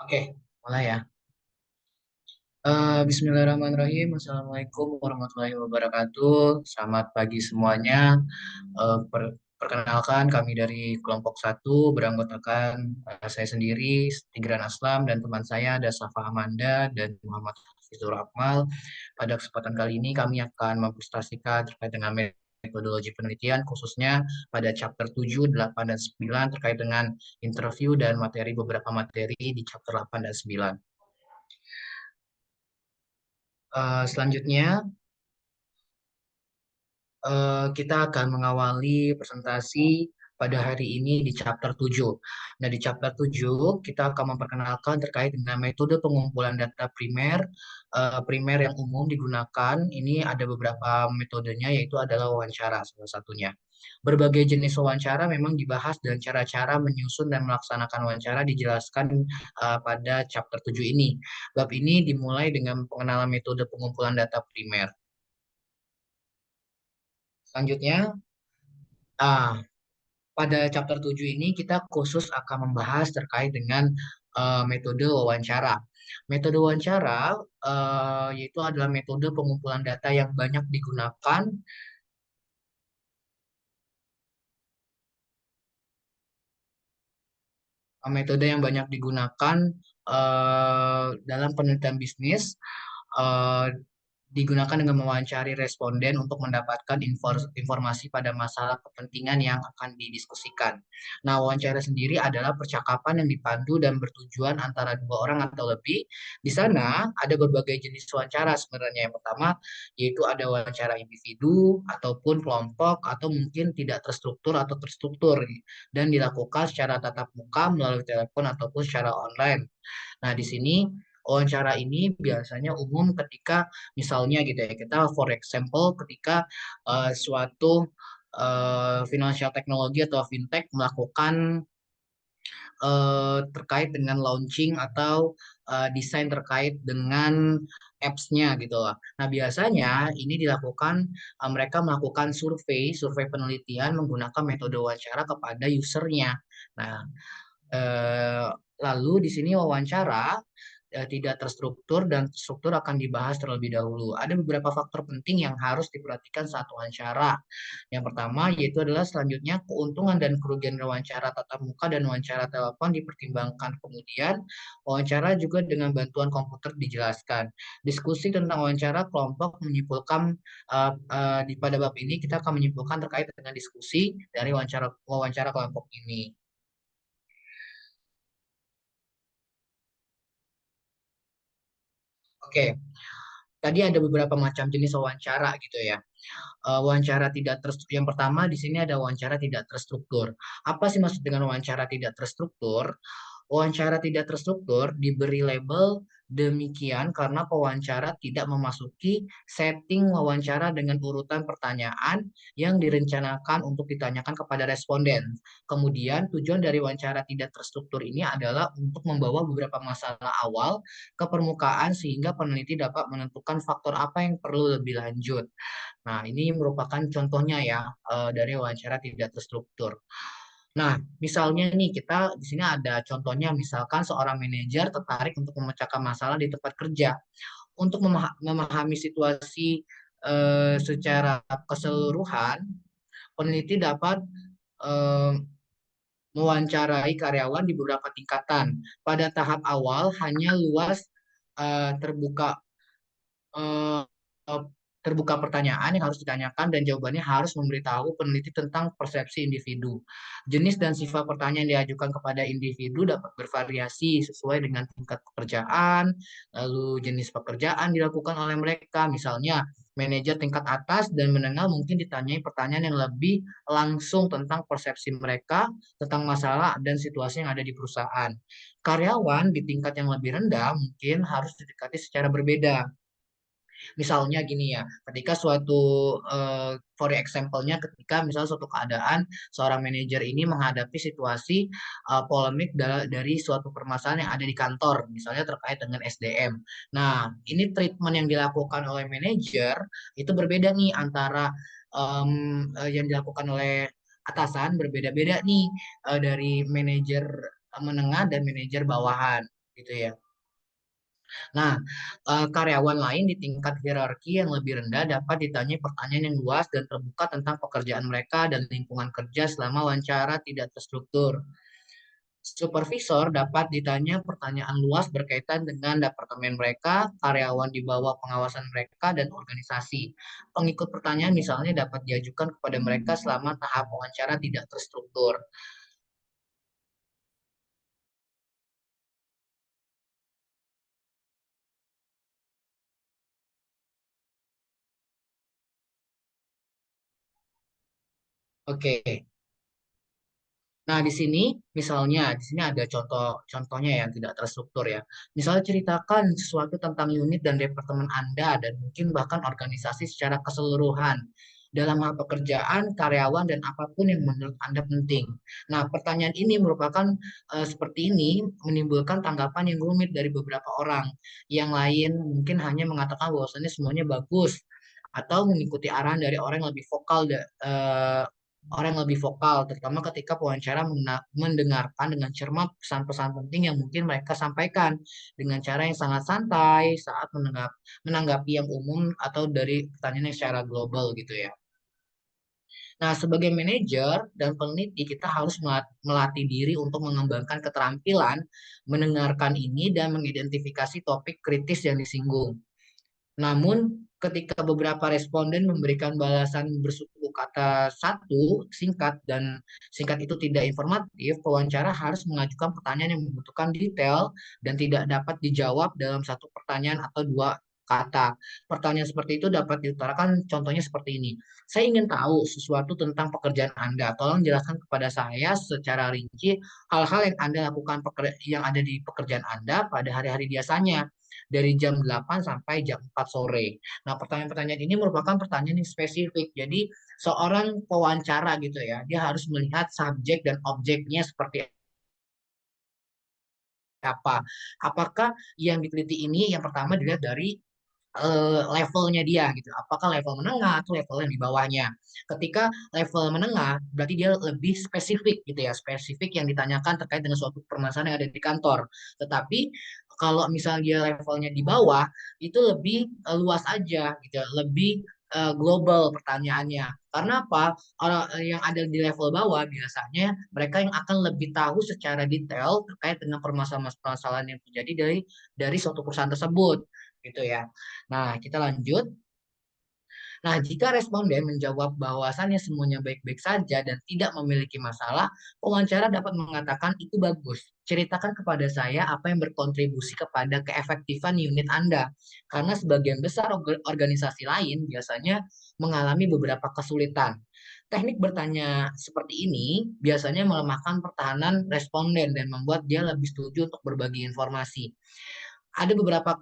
Oke, mulai ya. Bismillahirrahmanirrahim. Assalamualaikum warahmatullahi wabarakatuh. Selamat pagi semuanya. Perkenalkan, kami dari kelompok satu beranggotakan saya sendiri, Tigran Aslam, dan teman saya ada Safa Amanda dan Muhammad Hafizur Akmal. Pada kesempatan kali ini kami akan mempresentasikan terkait dengan metodologi penelitian, khususnya pada chapter 7, 8, dan 9 terkait dengan interview dan beberapa materi di chapter 8 dan 9. Selanjutnya, kita akan mengawali presentasi pada hari ini di chapter 7. Nah, di chapter 7, kita akan memperkenalkan terkait dengan metode pengumpulan data primer, primer yang umum digunakan. Ini ada beberapa metodenya, yaitu adalah wawancara salah satunya. Berbagai jenis wawancara memang dibahas dan cara-cara menyusun dan melaksanakan wawancara dijelaskan pada chapter 7 ini. Bab ini dimulai dengan pengenalan metode pengumpulan data primer. Selanjutnya, ah, pada chapter 7 ini kita khusus akan membahas terkait dengan metode wawancara. Metode wawancara yaitu adalah metode pengumpulan data yang banyak digunakan, metode yang banyak digunakan dalam penelitian bisnis. eh, Digunakan dengan mewawancari responden untuk mendapatkan informasi pada masalah kepentingan yang akan didiskusikan. Nah, wawancara sendiri adalah percakapan yang dipandu dan bertujuan antara dua orang atau lebih. Di sana ada berbagai jenis wawancara sebenarnya. Yang pertama yaitu ada wawancara individu ataupun kelompok atau mungkin tidak terstruktur atau terstruktur dan dilakukan secara tatap muka melalui telepon ataupun secara online. Nah, di sini wawancara ini biasanya umum ketika misalnya gitu ya, kita for example ketika suatu financial technology atau fintech melakukan terkait dengan launching atau desain terkait dengan apps-nya gitu lah. Nah, biasanya ini dilakukan, mereka melakukan survei penelitian menggunakan metode wawancara kepada usernya. Nah, Eh, lalu di sini wawancara tidak terstruktur dan struktur akan dibahas terlebih dahulu. Ada beberapa faktor penting yang harus diperhatikan saat wawancara. Yang pertama yaitu adalah selanjutnya keuntungan dan kerugian wawancara tatap muka dan wawancara telepon dipertimbangkan. Kemudian wawancara juga dengan bantuan komputer dijelaskan. Diskusi tentang wawancara kelompok menyimpulkan pada bab ini kita akan menyimpulkan terkait dengan diskusi dari wawancara wawancara kelompok ini. Oke, tadi ada beberapa macam jenis wawancara gitu ya. Wawancara tidak terstruktur. Yang pertama di sini ada wawancara tidak terstruktur. Apa sih maksud dengan wawancara tidak terstruktur? Wawancara tidak terstruktur diberi label demikian karena pewawancara tidak memasuki setting wawancara dengan urutan pertanyaan yang direncanakan untuk ditanyakan kepada responden. Kemudian tujuan dari wawancara tidak terstruktur ini adalah untuk membawa beberapa masalah awal ke permukaan sehingga peneliti dapat menentukan faktor apa yang perlu lebih lanjut. Nah, ini merupakan contohnya ya dari wawancara tidak terstruktur. Nah, misalnya nih kita di sini ada contohnya misalkan seorang manajer tertarik untuk memecahkan masalah di tempat kerja. Untuk memahami situasi secara keseluruhan, peneliti dapat eh, mewawancarai karyawan di beberapa tingkatan. Pada tahap awal hanya luas terbuka eh, eh, terbuka pertanyaan yang harus ditanyakan dan jawabannya harus memberitahu peneliti tentang persepsi individu. Jenis dan sifat pertanyaan yang diajukan kepada individu dapat bervariasi sesuai dengan tingkat pekerjaan, lalu jenis pekerjaan dilakukan oleh mereka. Misalnya, manajer tingkat atas dan menengah mungkin ditanyai pertanyaan yang lebih langsung tentang persepsi mereka tentang masalah dan situasi yang ada di perusahaan. Karyawan di tingkat yang lebih rendah mungkin harus didekati secara berbeda. Misalnya gini ya, ketika suatu for example-nya ketika misalnya suatu keadaan seorang manajer ini menghadapi situasi polemik dari suatu permasalahan yang ada di kantor, misalnya terkait dengan SDM. Nah, ini treatment yang dilakukan oleh manajer itu berbeda nih antara yang dilakukan oleh atasan berbeda-beda nih dari manajer menengah dan manajer bawahan. gitu ya. Nah, karyawan lain di tingkat hierarki yang lebih rendah dapat ditanya pertanyaan yang luas dan terbuka tentang pekerjaan mereka dan lingkungan kerja selama wawancara tidak terstruktur. Supervisor dapat ditanya pertanyaan luas berkaitan dengan departemen mereka, karyawan di bawah pengawasan mereka, dan organisasi. Pengikut pertanyaan misalnya dapat diajukan kepada mereka selama tahap wawancara tidak terstruktur. Oke. Nah, di sini ada contohnya yang tidak terstruktur ya. Misalnya ceritakan sesuatu tentang unit dan departemen Anda dan mungkin bahkan organisasi secara keseluruhan dalam hal pekerjaan, karyawan dan apapun yang menurut Anda penting. Nah, pertanyaan ini merupakan seperti ini menimbulkan tanggapan yang rumit dari beberapa orang. Yang lain mungkin hanya mengatakan bahwasannya semuanya bagus atau mengikuti arahan dari orang yang lebih orang yang lebih vokal, terutama ketika pewawancara mendengarkan dengan cermat pesan-pesan penting yang mungkin mereka sampaikan dengan cara yang sangat santai saat menanggapi yang umum atau dari pertanyaan yang secara global gitu ya. Nah, sebagai manajer dan peneliti, kita harus melatih diri untuk mengembangkan keterampilan mendengarkan ini dan mengidentifikasi topik kritis yang disinggung. Namun, ketika beberapa responden memberikan balasan bersuku kata satu, singkat itu tidak informatif, pewawancara harus mengajukan pertanyaan yang membutuhkan detail dan tidak dapat dijawab dalam satu pertanyaan atau dua kata. Pertanyaan seperti itu dapat diutarakan contohnya seperti ini. Saya ingin tahu sesuatu tentang pekerjaan Anda. Tolong jelaskan kepada saya secara rinci hal-hal yang Anda lakukan yang ada di pekerjaan Anda pada hari-hari biasanya dari jam 8 sampai jam 4 sore. Nah, pertanyaan-pertanyaan ini merupakan pertanyaan yang spesifik. Jadi, seorang pewawancara gitu ya, dia harus melihat subjek dan objeknya seperti apa. Apakah yang diteliti ini yang pertama dilihat dari levelnya dia gitu. Apakah level menengah atau level yang di bawahnya. Ketika level menengah, berarti dia lebih spesifik gitu ya, spesifik yang ditanyakan terkait dengan suatu permasalahan yang ada di kantor. Tetapi kalau misalnya dia levelnya di bawah, itu lebih luas aja gitu, ya, lebih global pertanyaannya. Karena apa? Orang yang ada di level bawah biasanya mereka yang akan lebih tahu secara detail terkait dengan permasalahan-permasalahan yang terjadi dari suatu perusahaan tersebut gitu ya. Nah, kita lanjut. Nah, jika responden menjawab bahwasannya semuanya baik-baik saja dan tidak memiliki masalah, pewawancara dapat mengatakan itu bagus. Ceritakan kepada saya apa yang berkontribusi kepada keefektifan unit Anda. Karena sebagian besar organisasi lain biasanya mengalami beberapa kesulitan. Teknik bertanya seperti ini biasanya melemahkan pertahanan responden dan membuat dia lebih setuju untuk berbagi informasi. Ada beberapa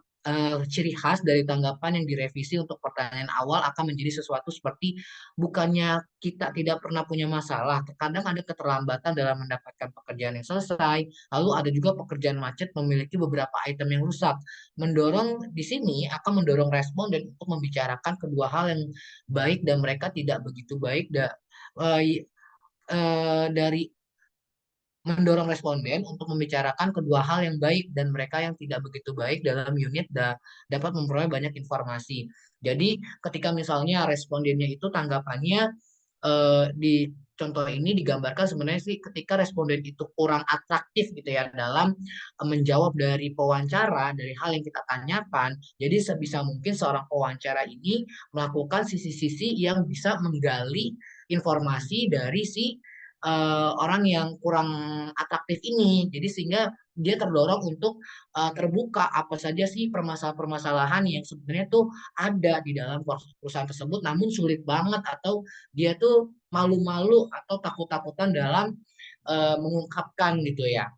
ciri khas dari tanggapan yang direvisi untuk pertanyaan awal akan menjadi sesuatu seperti bukannya kita tidak pernah punya masalah, terkadang ada keterlambatan dalam mendapatkan pekerjaan yang selesai, lalu ada juga pekerjaan macet memiliki beberapa item yang rusak. Di sini akan mendorong respon dan untuk membicarakan kedua hal yang baik dan mereka tidak begitu baik eh, dari mendorong responden untuk membicarakan kedua hal yang baik dan mereka yang tidak begitu baik dalam unit dapat memperoleh banyak informasi. Jadi ketika misalnya respondennya itu tanggapannya di contoh ini digambarkan sebenarnya sih ketika responden itu kurang atraktif gitu ya dalam menjawab dari pewawancara dari hal yang kita tanyakan. Jadi sebisa mungkin seorang pewawancara ini melakukan sisi-sisi yang bisa menggali informasi dari si orang yang kurang atraktif ini. Jadi sehingga dia terdorong untuk terbuka apa saja sih permasalahan-permasalahan yang sebenarnya tuh ada di dalam perusahaan tersebut, namun sulit banget atau dia tuh malu-malu atau takut-takutan dalam mengungkapkan gitu ya.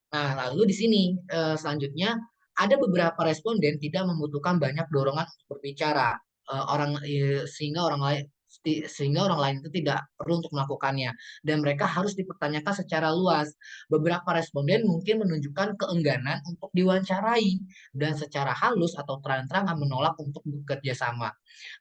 Nah, lalu di sini selanjutnya ada beberapa responden tidak membutuhkan banyak dorongan untuk berbicara. Sehingga orang lain itu tidak perlu untuk melakukannya dan mereka harus dipertanyakan secara luas. Beberapa responden mungkin menunjukkan keengganan untuk diwawancarai dan secara halus atau terang-terangan menolak untuk bekerja sama.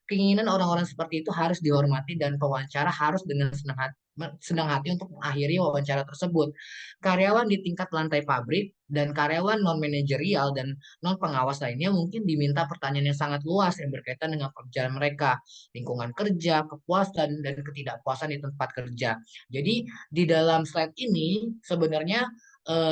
Keinginan orang-orang seperti itu harus dihormati dan pewawancara harus dengan senang hati senang hati untuk mengakhiri wawancara tersebut. Karyawan di tingkat lantai pabrik dan karyawan non manajerial dan non pengawas lainnya mungkin diminta pertanyaan yang sangat luas yang berkaitan dengan pekerjaan mereka, lingkungan kerja, kepuasan dan ketidakpuasan di tempat kerja. Jadi di dalam slide ini sebenarnya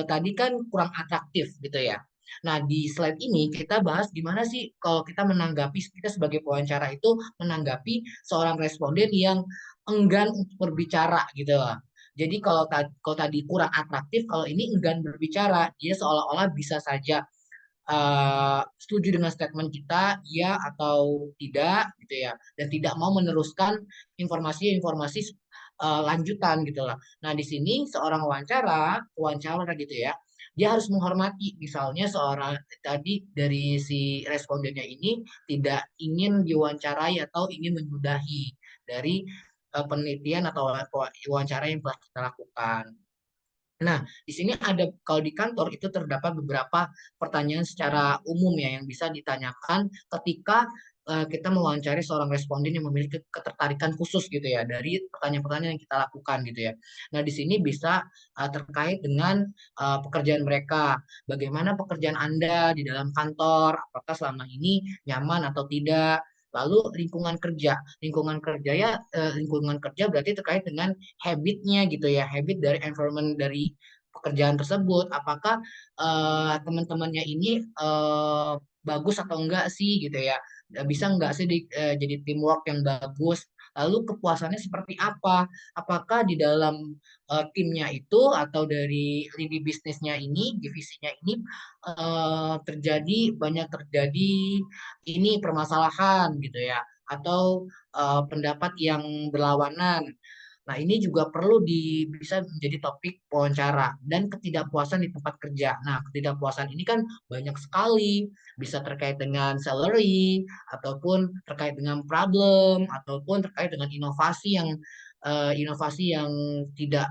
tadi kan kurang atraktif gitu ya. Nah, di slide ini kita bahas gimana sih kalau kita menanggapi, kita sebagai pewawancara itu menanggapi seorang responden yang enggan untuk berbicara gitu loh. Jadi kalau tadi kurang atraktif, kalau ini enggan berbicara, dia seolah-olah bisa saja setuju dengan statement kita, ya atau tidak gitu ya, dan tidak mau meneruskan informasi-informasi lanjutan gitu lah. Nah, di sini seorang wawancara gitu ya, dia harus menghormati misalnya seorang tadi dari si respondennya ini tidak ingin diwawancarai atau ingin menyudahi dari penelitian atau wawancara yang telah kita lakukan. Nah, di sini ada kalau di kantor itu terdapat beberapa pertanyaan secara umum ya yang bisa ditanyakan ketika kita mewawancari seorang responden yang memiliki ketertarikan khusus gitu ya dari pertanyaan-pertanyaan yang kita lakukan gitu ya. Nah, di sini bisa terkait dengan pekerjaan mereka. Bagaimana pekerjaan Anda di dalam kantor? Apakah selama ini nyaman atau tidak? Lalu lingkungan kerja ya lingkungan kerja berarti terkait dengan habitnya gitu ya, habit dari environment dari pekerjaan tersebut. Apakah teman-temannya ini bagus atau enggak sih gitu ya? Bisa enggak sih jadi teamwork yang bagus? Lalu kepuasannya seperti apa? Apakah di dalam timnya itu atau dari lini bisnisnya ini, divisinya ini banyak terjadi ini permasalahan gitu ya, atau pendapat yang berlawanan. Nah, ini juga perlu bisa menjadi topik wawancara dan ketidakpuasan di tempat kerja. Nah, ketidakpuasan ini kan banyak sekali, bisa terkait dengan salary, ataupun terkait dengan problem, ataupun terkait dengan inovasi yang tidak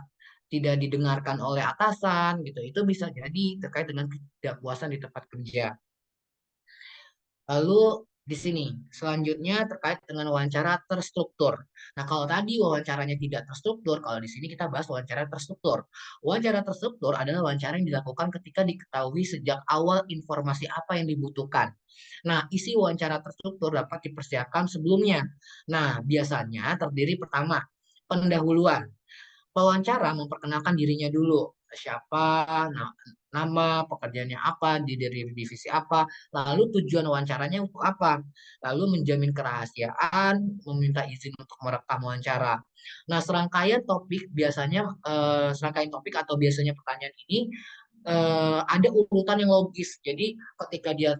tidak didengarkan oleh atasan gitu. Itu bisa jadi terkait dengan ketidakpuasan di tempat kerja. Lalu di sini selanjutnya terkait dengan wawancara terstruktur. Nah, kalau tadi wawancaranya tidak terstruktur, kalau di sini kita bahas wawancara terstruktur. Wawancara terstruktur adalah wawancara yang dilakukan ketika diketahui sejak awal informasi apa yang dibutuhkan. Nah, isi wawancara terstruktur dapat dipersiapkan sebelumnya. Nah, biasanya terdiri pertama, pendahuluan. Pewawancara memperkenalkan dirinya dulu. Siapa, nama, pekerjaannya apa, dari divisi apa, lalu tujuan wawancaranya untuk apa, lalu menjamin kerahasiaan, meminta izin untuk merekam wawancara. Nah, serangkaian topik atau biasanya pertanyaan ini ada urutan yang logis. Jadi ketika dia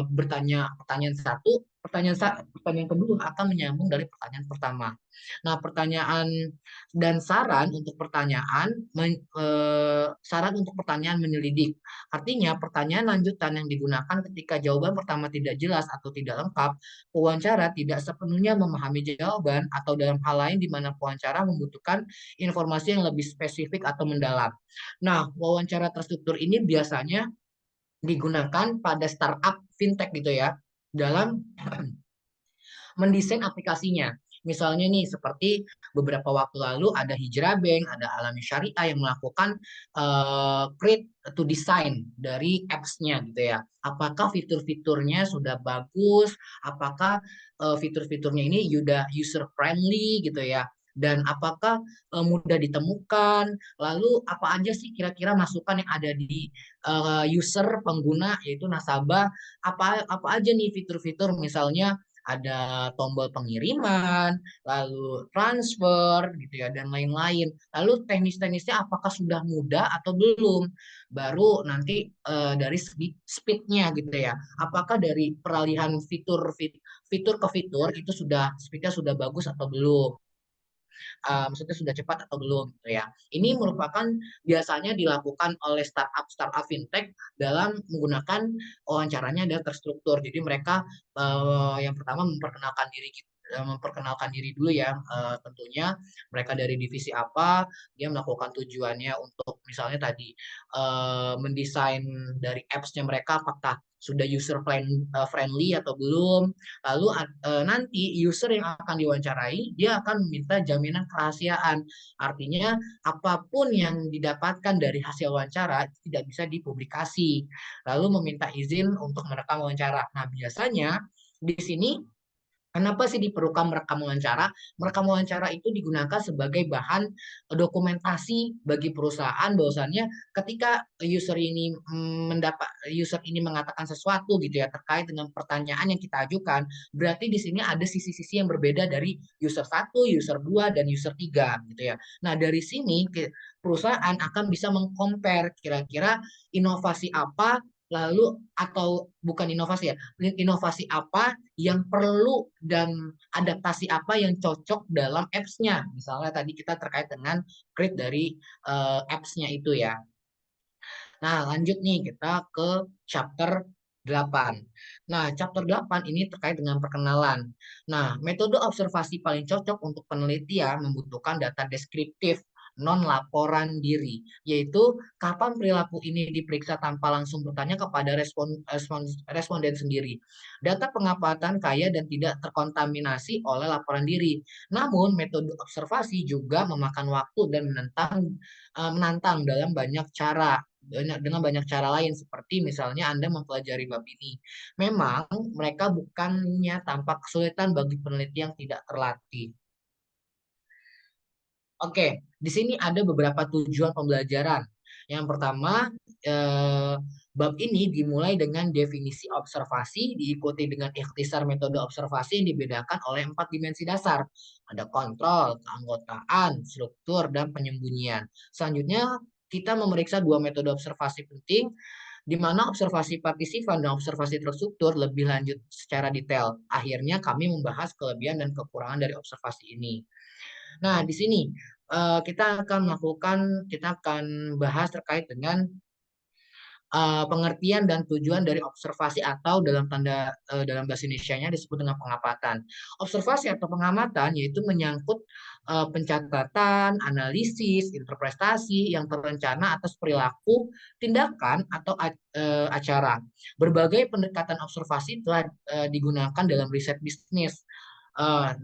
bertanya pertanyaan satu, pertanyaan kedua akan menyambung dari pertanyaan pertama. Nah, pertanyaan dan saran untuk pertanyaan menyelidik. Artinya, pertanyaan lanjutan yang digunakan ketika jawaban pertama tidak jelas atau tidak lengkap, pewawancara tidak sepenuhnya memahami jawaban atau dalam hal lain di mana pewawancara membutuhkan informasi yang lebih spesifik atau mendalam. Nah, wawancara terstruktur ini biasanya digunakan pada startup fintech gitu ya, dalam mendesain aplikasinya. Misalnya nih, seperti beberapa waktu lalu ada Hijrah Bank, ada Alami Syariah yang melakukan create to design dari apps-nya gitu ya. Apakah fitur-fiturnya sudah bagus? Apakah fitur-fiturnya ini sudah user friendly gitu ya? Dan apakah mudah ditemukan? Lalu apa aja sih kira-kira masukan yang ada di user pengguna yaitu nasabah? Apa aja nih fitur-fitur misalnya ada tombol pengiriman, lalu transfer gitu ya dan lain-lain. Lalu teknis-teknisnya apakah sudah mudah atau belum? Baru nanti dari speednya gitu ya. Apakah dari peralihan fitur ke fitur itu speednya sudah bagus atau belum? Maksudnya sudah cepat atau belum gitu ya. Ini merupakan biasanya dilakukan oleh startup fintech dalam menggunakan wawancaranya adalah terstruktur. Jadi mereka yang pertama memperkenalkan diri memperkenalkan diri dulu ya. Tentunya mereka dari divisi apa, dia melakukan tujuannya untuk misalnya tadi mendesain dari apps-nya mereka apakah sudah friendly atau belum. Lalu nanti user yang akan diwawancarai dia akan meminta jaminan kerahasiaan. Artinya apapun yang didapatkan dari hasil wawancara tidak bisa dipublikasi. Lalu meminta izin untuk merekam wawancara. Nah, biasanya di sini kenapa sih diperlukan merekam wawancara? Merekam wawancara itu digunakan sebagai bahan dokumentasi bagi perusahaan bahwasannya ketika user ini mengatakan sesuatu gitu ya terkait dengan pertanyaan yang kita ajukan, berarti di sini ada sisi-sisi yang berbeda dari user satu, user 2 dan user 3 gitu ya. Nah, dari sini perusahaan akan bisa mengcompare kira-kira inovasi apa lalu atau bukan inovasi ya, inovasi apa yang perlu dan adaptasi apa yang cocok dalam apps-nya. Misalnya tadi kita terkait dengan create dari apps-nya itu ya. Nah, lanjut nih kita ke chapter 8. Nah, chapter 8 ini terkait dengan perkenalan. Nah, metode observasi paling cocok untuk penelitian membutuhkan data deskriptif non laporan diri, yaitu kapan perilaku ini diperiksa tanpa langsung bertanya kepada responden sendiri. Data pengamatan kaya dan tidak terkontaminasi oleh laporan diri. Namun, metode observasi juga memakan waktu dan menantang dalam banyak cara dengan banyak cara lain seperti misalnya Anda mempelajari bab ini. Memang mereka bukannya tampak kesulitan bagi peneliti yang tidak terlatih. Oke, di sini ada beberapa tujuan pembelajaran. Yang pertama, eh, bab ini dimulai dengan definisi observasi, diikuti dengan ikhtisar metode observasi yang dibedakan oleh 4 dimensi dasar. Ada kontrol, keanggotaan, struktur, dan penyembunyian. Selanjutnya, kita memeriksa 2 metode observasi penting, di mana observasi partisipan dan observasi terstruktur lebih lanjut secara detail. Akhirnya, kami membahas kelebihan dan kekurangan dari observasi ini. Nah, di sini kita akan bahas terkait dengan pengertian dan tujuan dari observasi atau dalam bahasa Indonesianya disebut dengan pengamatan. Observasi atau pengamatan yaitu menyangkut pencatatan, analisis, interpretasi yang terencana atas perilaku, tindakan atau acara. Berbagai pendekatan observasi telah digunakan dalam riset bisnis.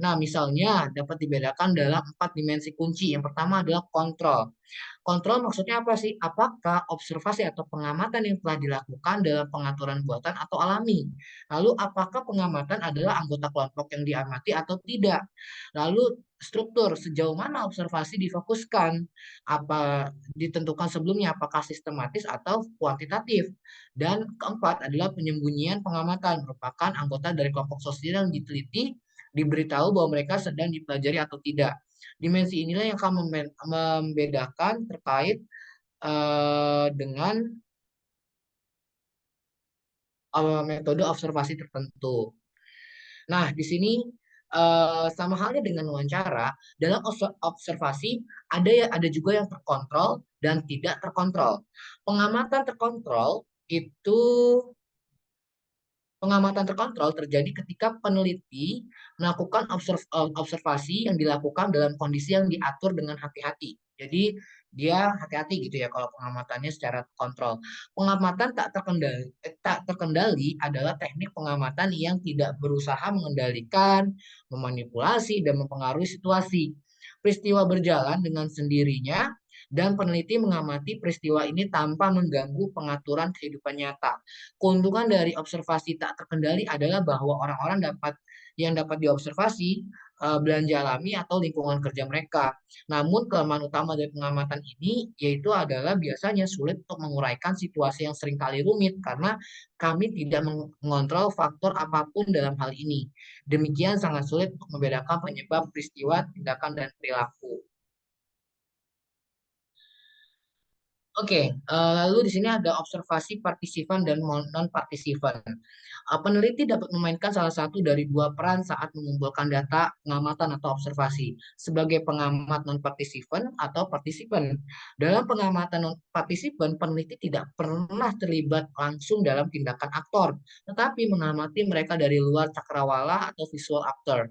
Nah, misalnya dapat dibedakan dalam 4 dimensi kunci. Yang pertama adalah kontrol. Kontrol maksudnya apa sih? Apakah observasi atau pengamatan yang telah dilakukan dalam pengaturan buatan atau alami? Lalu apakah pengamatan adalah anggota kelompok yang diamati atau tidak? Lalu struktur, sejauh mana observasi difokuskan? Apa ditentukan sebelumnya, apakah sistematis atau kuantitatif? Dan keempat adalah penyembunyian pengamatan, merupakan anggota dari kelompok sosial yang diteliti, diberitahu bahwa mereka sedang dipelajari atau tidak. Dimensi inilah yang akan membedakan terkait dengan metode observasi tertentu. Nah, di sini sama halnya dengan wawancara, dalam observasi ada juga yang terkontrol dan tidak terkontrol. Pengamatan terkontrol itu Pengamatan terkontrol terjadi ketika peneliti melakukan observasi yang dilakukan dalam kondisi yang diatur dengan hati-hati. Jadi dia hati-hati gitu ya kalau pengamatannya secara kontrol. Pengamatan tak terkendali adalah teknik pengamatan yang tidak berusaha mengendalikan, memanipulasi, dan mempengaruhi situasi. Peristiwa berjalan dengan sendirinya dan peneliti mengamati peristiwa ini tanpa mengganggu pengaturan kehidupan nyata. Keuntungan dari observasi tak terkendali adalah bahwa orang-orang dapat diobservasi belanja alami atau lingkungan kerja mereka. Namun kelemahan utama dari pengamatan ini yaitu adalah biasanya sulit untuk menguraikan situasi yang seringkali rumit karena kami tidak mengontrol faktor apapun dalam hal ini. Demikian sangat sulit untuk membedakan penyebab peristiwa, tindakan, dan perilaku. Oke, lalu di sini ada observasi partisipan dan non-partisipan. Peneliti dapat memainkan salah satu dari dua peran saat mengumpulkan data pengamatan atau observasi, sebagai pengamat non-partisipan atau partisipan. Dalam pengamatan non-partisipan, peneliti tidak pernah terlibat langsung dalam tindakan aktor, tetapi mengamati mereka dari luar cakrawala atau visual actor,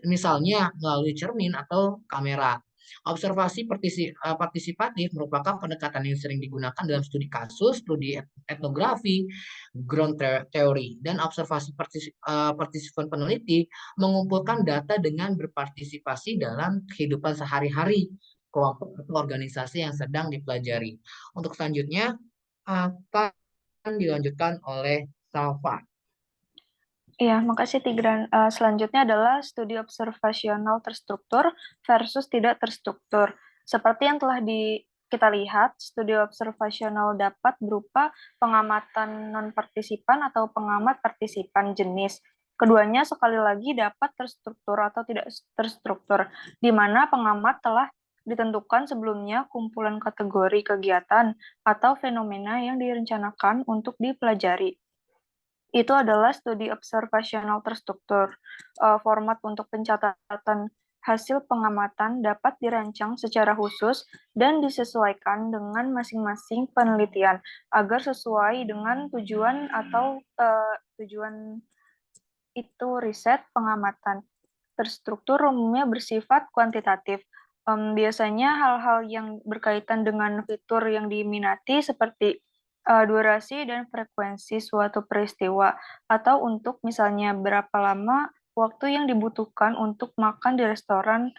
misalnya melalui cermin atau kamera. Observasi partisipatif merupakan pendekatan yang sering digunakan dalam studi kasus, studi etnografi, ground theory, dan observasi partisipan peneliti mengumpulkan data dengan berpartisipasi dalam kehidupan sehari-hari kelompok atau organisasi yang sedang dipelajari. Untuk selanjutnya akan dilanjutkan oleh Salva. Iya, makasih Tigran. Selanjutnya adalah studi observasional terstruktur versus tidak terstruktur. Seperti yang telah kita lihat, studi observasional dapat berupa pengamatan non-partisipan atau pengamat partisipan jenis. Keduanya sekali lagi dapat terstruktur atau tidak terstruktur, di mana pengamat telah ditentukan sebelumnya kumpulan kategori kegiatan atau fenomena yang direncanakan untuk dipelajari. Itu adalah studi observasional terstruktur. Format untuk pencatatan hasil pengamatan dapat dirancang secara khusus dan disesuaikan dengan masing-masing penelitian agar sesuai dengan tujuan atau tujuan itu riset pengamatan. Terstruktur umumnya bersifat kuantitatif. Biasanya hal-hal yang berkaitan dengan fitur yang diminati seperti durasi dan frekuensi suatu peristiwa, atau untuk misalnya berapa lama waktu yang dibutuhkan untuk makan di restoran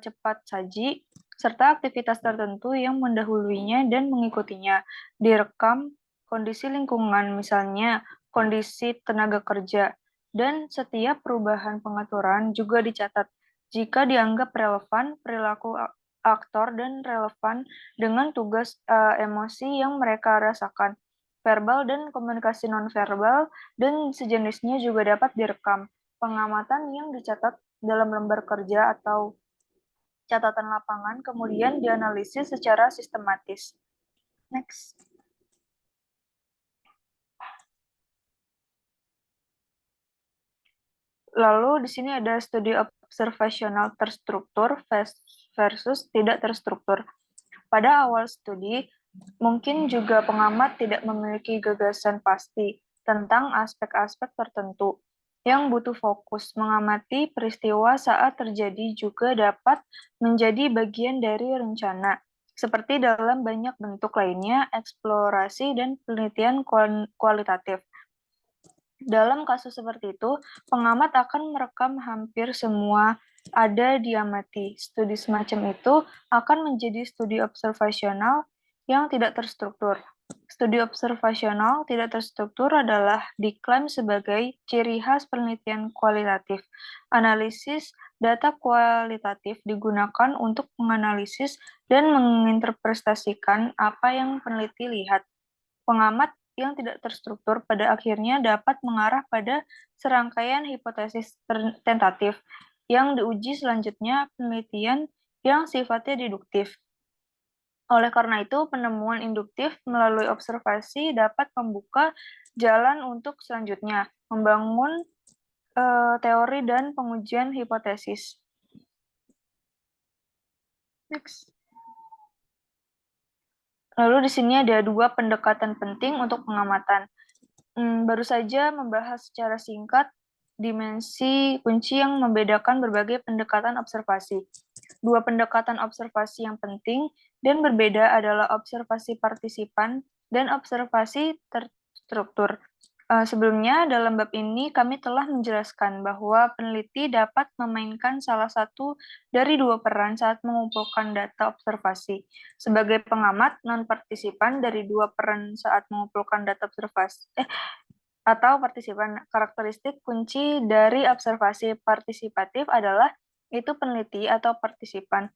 cepat saji, serta aktivitas tertentu yang mendahulunya dan mengikutinya. Direkam kondisi lingkungan, misalnya kondisi tenaga kerja, dan setiap perubahan pengaturan juga dicatat jika dianggap relevan perilaku aktor dan relevan dengan tugas emosi yang mereka rasakan. Verbal dan komunikasi nonverbal dan sejenisnya juga dapat direkam. Pengamatan yang dicatat dalam lembar kerja atau catatan lapangan kemudian dianalisis secara sistematis. Next. Lalu di sini ada studi observasional terstruktur versus tidak terstruktur. Pada awal studi, mungkin juga pengamat tidak memiliki gagasan pasti tentang aspek-aspek tertentu yang butuh fokus. Mengamati peristiwa saat terjadi juga dapat menjadi bagian dari rencana. Seperti dalam banyak bentuk lainnya, eksplorasi dan penelitian kualitatif. Dalam kasus seperti itu, pengamat akan merekam hampir semua ada diamati. Studi semacam itu akan menjadi studi observasional yang tidak terstruktur. Studi observasional tidak terstruktur adalah diklaim sebagai ciri khas penelitian kualitatif. Analisis data kualitatif digunakan untuk menganalisis dan menginterpretasikan apa yang peneliti lihat. Pengamat yang tidak terstruktur pada akhirnya dapat mengarah pada serangkaian hipotesis tentatif yang diuji selanjutnya penelitian yang sifatnya deduktif. Oleh karena itu, penemuan induktif melalui observasi dapat membuka jalan untuk selanjutnya membangun teori dan pengujian hipotesis. Next. Lalu di sini ada dua pendekatan penting untuk pengamatan. Baru saja membahas secara singkat dimensi kunci yang membedakan berbagai pendekatan observasi. Dua pendekatan observasi yang penting dan berbeda adalah observasi partisipan dan observasi terstruktur. Sebelumnya, dalam bab ini kami telah menjelaskan bahwa peneliti dapat memainkan salah satu dari dua peran saat mengumpulkan data observasi. Sebagai pengamat non-partisipan dari dua peran saat mengumpulkan data observasi, atau partisipan, karakteristik kunci dari observasi partisipatif adalah itu peneliti atau partisipan.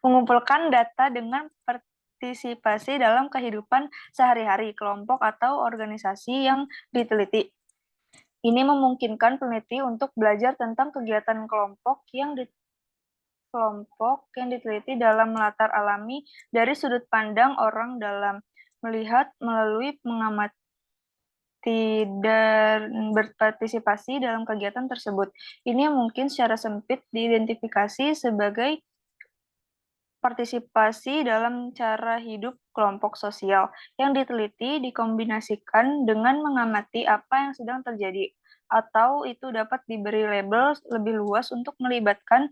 Mengumpulkan data dengan partisipasi dalam kehidupan sehari-hari kelompok atau organisasi yang diteliti. Ini memungkinkan peneliti untuk belajar tentang kegiatan kelompok yang kelompok yang diteliti dalam latar alami dari sudut pandang orang dalam melihat melalui mengamati dan berpartisipasi dalam kegiatan tersebut. Ini mungkin secara sempit diidentifikasi sebagai partisipasi dalam cara hidup kelompok sosial yang diteliti dikombinasikan dengan mengamati apa yang sedang terjadi, atau itu dapat diberi label lebih luas untuk melibatkan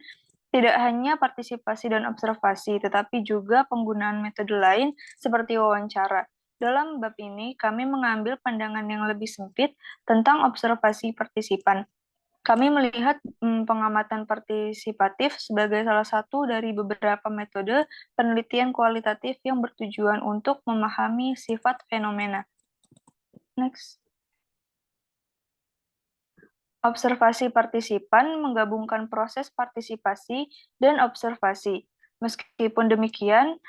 tidak hanya partisipasi dan observasi, tetapi juga penggunaan metode lain seperti wawancara. Dalam bab ini, kami mengambil pandangan yang lebih sempit tentang observasi partisipan. Kami melihat pengamatan partisipatif sebagai salah satu dari beberapa metode penelitian kualitatif yang bertujuan untuk memahami sifat fenomena. Next. Observasi partisipan menggabungkan proses partisipasi dan observasi. Meskipun demikian,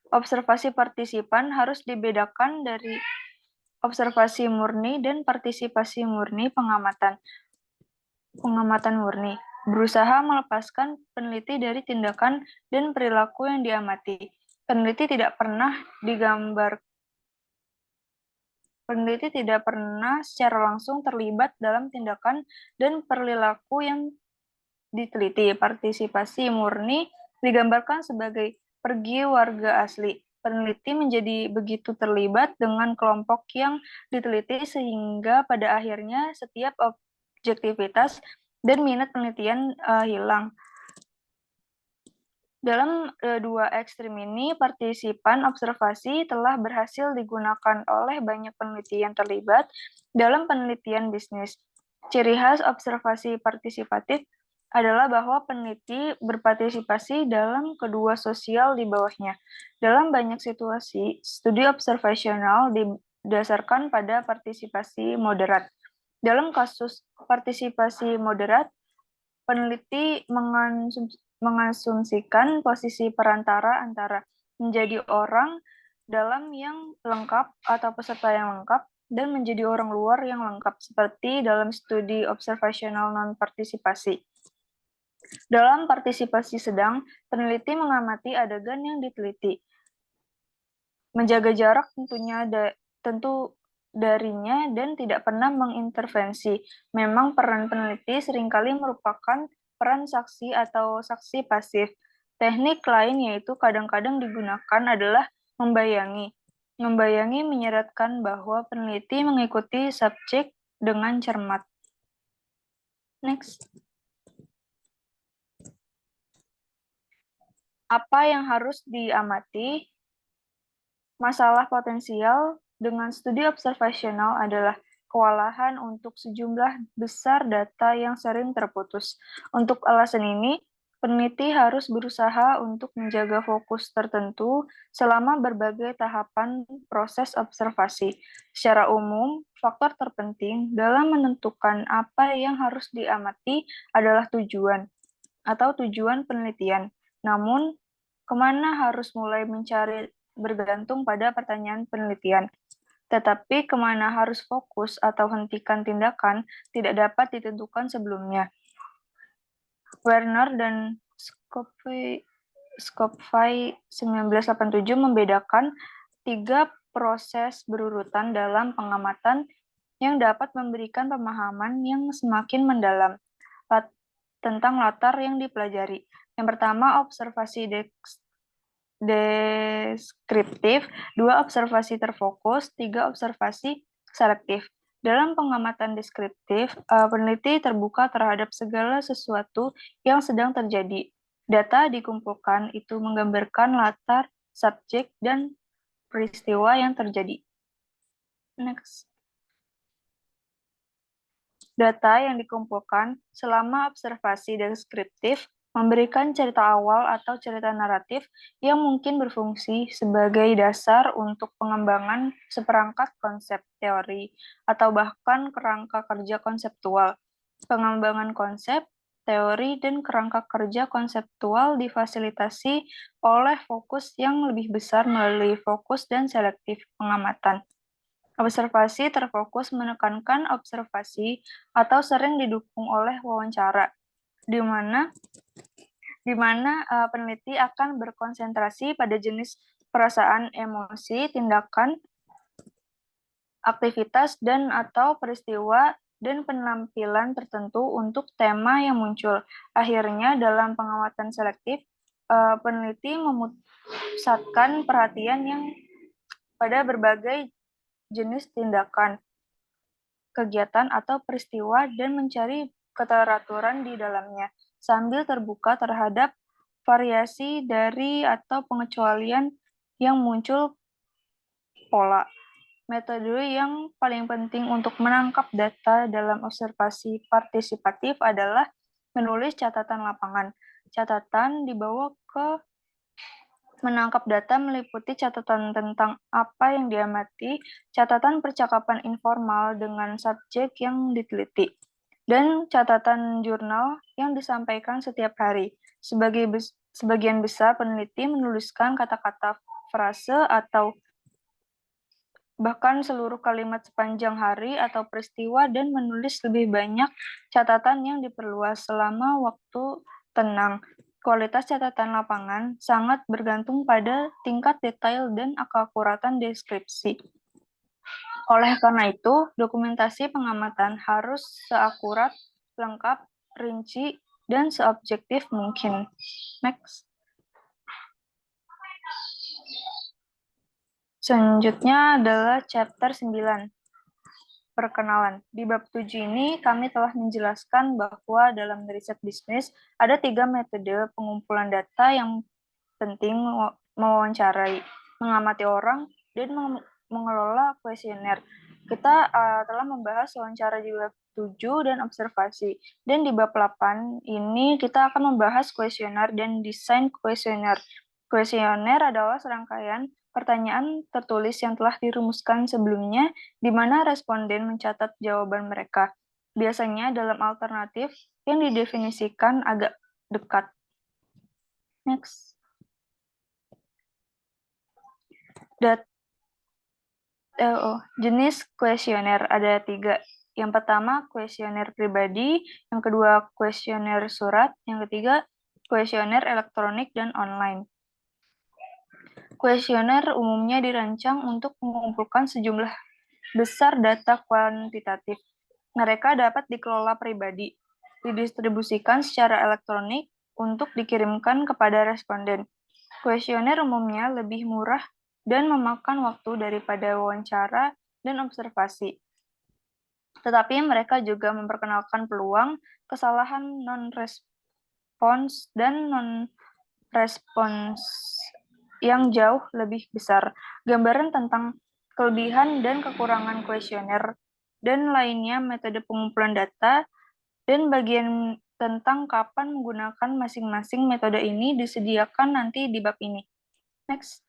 observasi partisipan harus dibedakan dari observasi murni dan partisipasi murni pengamatan. Pengamatan murni berusaha melepaskan peneliti dari tindakan dan perilaku yang diamati. Peneliti tidak pernah secara langsung terlibat dalam tindakan dan perilaku yang diteliti. Partisipasi murni digambarkan sebagai pergi warga asli. Peneliti menjadi begitu terlibat dengan kelompok yang diteliti sehingga pada akhirnya setiap objektivitas dan minat penelitian hilang. Dalam dua ekstrim ini, partisipan observasi telah berhasil digunakan oleh banyak peneliti yang terlibat dalam penelitian bisnis. Ciri khas observasi partisipatif adalah bahwa peneliti berpartisipasi dalam kedua sosial di bawahnya. Dalam banyak situasi, studi observasional didasarkan pada partisipasi moderat. Dalam kasus partisipasi moderat, peneliti mengasumsikan posisi perantara antara menjadi orang dalam yang lengkap atau peserta yang lengkap dan menjadi orang luar yang lengkap, seperti dalam studi observasional non-partisipasi. Dalam partisipasi sedang, peneliti mengamati adegan yang diteliti. Menjaga jarak tentu darinya dan tidak pernah mengintervensi. Memang peran peneliti seringkali merupakan peran saksi atau saksi pasif. Teknik lain yaitu kadang-kadang digunakan adalah membayangi. Membayangi menyeratkan bahwa peneliti mengikuti subjek dengan cermat. Next. Apa yang harus diamati? Masalah potensial dengan studi observasional adalah kewalahan untuk sejumlah besar data yang sering terputus. Untuk alasan ini, peneliti harus berusaha untuk menjaga fokus tertentu selama berbagai tahapan proses observasi. Secara umum, faktor terpenting dalam menentukan apa yang harus diamati adalah tujuan atau tujuan penelitian. Namun, kemana harus mulai mencari bergantung pada pertanyaan penelitian. Tetapi kemana harus fokus atau hentikan tindakan tidak dapat ditentukan sebelumnya. Werner dan Skopfy 1987 membedakan 3 proses berurutan dalam pengamatan yang dapat memberikan pemahaman yang semakin mendalam tentang latar yang dipelajari. Yang pertama, observasi deskriptif, 2 observasi terfokus, 3 observasi selektif. Dalam pengamatan deskriptif, peneliti terbuka terhadap segala sesuatu yang sedang terjadi. Data dikumpulkan itu menggambarkan latar, subjek, dan peristiwa yang terjadi. Next. Data yang dikumpulkan selama observasi deskriptif memberikan cerita awal atau cerita naratif yang mungkin berfungsi sebagai dasar untuk pengembangan seperangkat konsep teori atau bahkan kerangka kerja konseptual. Pengembangan konsep, teori, dan kerangka kerja konseptual difasilitasi oleh fokus yang lebih besar melalui fokus dan selektif pengamatan. Observasi terfokus menekankan observasi atau sering didukung oleh wawancara, di mana di mana peneliti akan berkonsentrasi pada jenis perasaan, emosi, tindakan, aktivitas, dan atau peristiwa dan penampilan tertentu untuk tema yang muncul. Akhirnya, dalam pengamatan selektif, peneliti memusatkan perhatian yang pada berbagai jenis tindakan, kegiatan, atau peristiwa dan mencari keteraturan di dalamnya, sambil terbuka terhadap variasi dari atau pengecualian yang muncul pola. Metode yang paling penting untuk menangkap data dalam observasi partisipatif adalah menulis catatan lapangan. Catatan dibawa ke menangkap data meliputi catatan tentang apa yang diamati, catatan percakapan informal dengan subjek yang diteliti, dan catatan jurnal yang disampaikan setiap hari. Sebagian besar peneliti menuliskan kata-kata, frase, atau bahkan seluruh kalimat sepanjang hari atau peristiwa dan menulis lebih banyak catatan yang diperluas selama waktu tenang. Kualitas catatan lapangan sangat bergantung pada tingkat detail dan keakuratan deskripsi. Oleh karena itu, dokumentasi pengamatan harus seakurat, lengkap, rinci, dan seobjektif mungkin. Next. Selanjutnya adalah chapter 9. Perkenalan. Di bab 7 ini, kami telah menjelaskan bahwa dalam riset bisnis ada 3 metode pengumpulan data yang penting: mewawancarai, mengamati orang, dan mengelola kuesioner. Kita telah membahas wawancara di bab 7 dan observasi. Dan di bab 8 ini kita akan membahas kuesioner dan desain kuesioner. Kuesioner adalah serangkaian pertanyaan tertulis yang telah dirumuskan sebelumnya, di mana responden mencatat jawaban mereka, biasanya dalam alternatif yang didefinisikan agak dekat. Next. Jenis kuesioner ada 3. Yang pertama, kuesioner pribadi. Yang kedua, kuesioner surat. Yang ketiga, kuesioner elektronik dan online. Kuesioner umumnya dirancang untuk mengumpulkan sejumlah besar data kuantitatif. Mereka dapat dikelola pribadi, didistribusikan secara elektronik untuk dikirimkan kepada responden. Kuesioner umumnya lebih murah dan memakan waktu daripada wawancara dan observasi. Tetapi mereka juga memperkenalkan peluang kesalahan non-respons dan non-respons yang jauh lebih besar. Gambaran tentang kelebihan dan kekurangan kuesioner dan lainnya metode pengumpulan data dan bagian tentang kapan menggunakan masing-masing metode ini disediakan nanti di bab ini. Next.